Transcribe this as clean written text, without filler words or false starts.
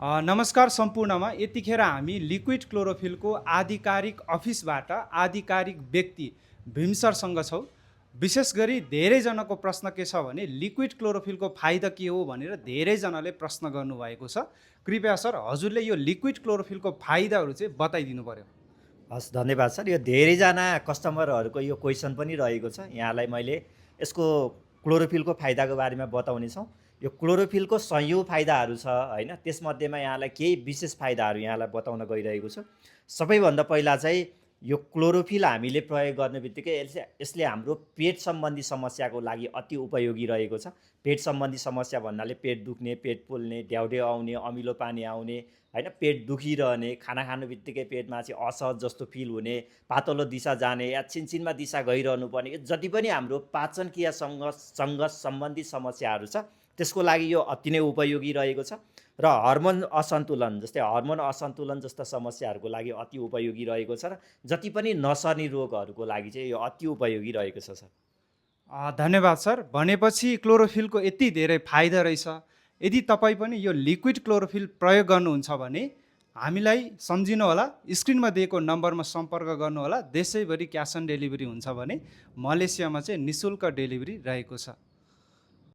नमस्कार सम्पूर्णमा। यतिखेर हामी लिक्विड क्लोरोफिलको आधिकारिक अफिसबाट आधिकारिक व्यक्ति भीम सरसँग छौँ। विशेष गरी धेरैजनाको प्रश्न के छ भने लिक्विड क्लोरोफिलको फाइदा के हो भनेर धेरैजनाले प्रश्न गर्नुभएको छ। कृपया सर, हजुरले यो लिक्विड क्लोरोफिलको फाइदाहरू चाहिँ बताइदिनु पर्यो। हस्, धन्यवाद सर। यो धेरैजना कस्टमरहरूको यो क्वेसन पनि रहेको छ। यहाँलाई मैले यसको क्लोरोफिलको फाइदाको बारेमा बताउनेछौँ। यो क्लोरोफिलको सयौँ फाइदाहरू छ हैन, त्यसमध्येमा यहाँलाई केही विशेष फाइदाहरू यहाँलाई बताउन गइरहेको छु। सबैभन्दा पहिला चाहिँ यो क्लोरोफिल हामीले प्रयोग गर्ने बित्तिकै यसले हाम्रो पेट सम्बन्धी समस्याको लागि अति उपयोगी रहेको छ। पेट सम्बन्धी समस्या भन्नाले पेट दुख्ने, पेट पोल्ने, ढ्याउढे आउने, अमिलो पानी आउने हैन, पेट दुखिरहने, खाना खानु बित्तिकै पेटमा चाहिँ असहज जस्तो फिल हुने, पातलो दिशा जाने या छिनछिनमा दिशा गइरहनु पर्ने, जति पनि हाम्रो पाचन क्रियासँग सम्बन्धित समस्याहरू छ त्यसको लागि यो अति नै उपयोगी रहेको छ। र हर्मोन असन्तुलन, जस्तै हर्मोन असन्तुलन जस्ता समस्याहरूको लागि अति उपयोगी रहेको छ। र जति पनि नसर्ने रोगहरूको लागि चाहिँ यो अति उपयोगी रहेको छ सर। धन्यवाद सर। भनेपछि क्लोरोफिलको यति धेरै फाइदा रहेछ। यदि तपाईँ पनि यो लिक्विड क्लोरोफिल प्रयोग गर्नुहुन्छ भने हामीलाई सम्झिनुहोला, स्क्रिनमा दिएको नम्बरमा सम्पर्क गर्नुहोला। देशैभरि क्यास अन डेलिभरी हुन्छ भने मलेसियामा चाहिँ निःशुल्क डेलिभरी रहेको छ।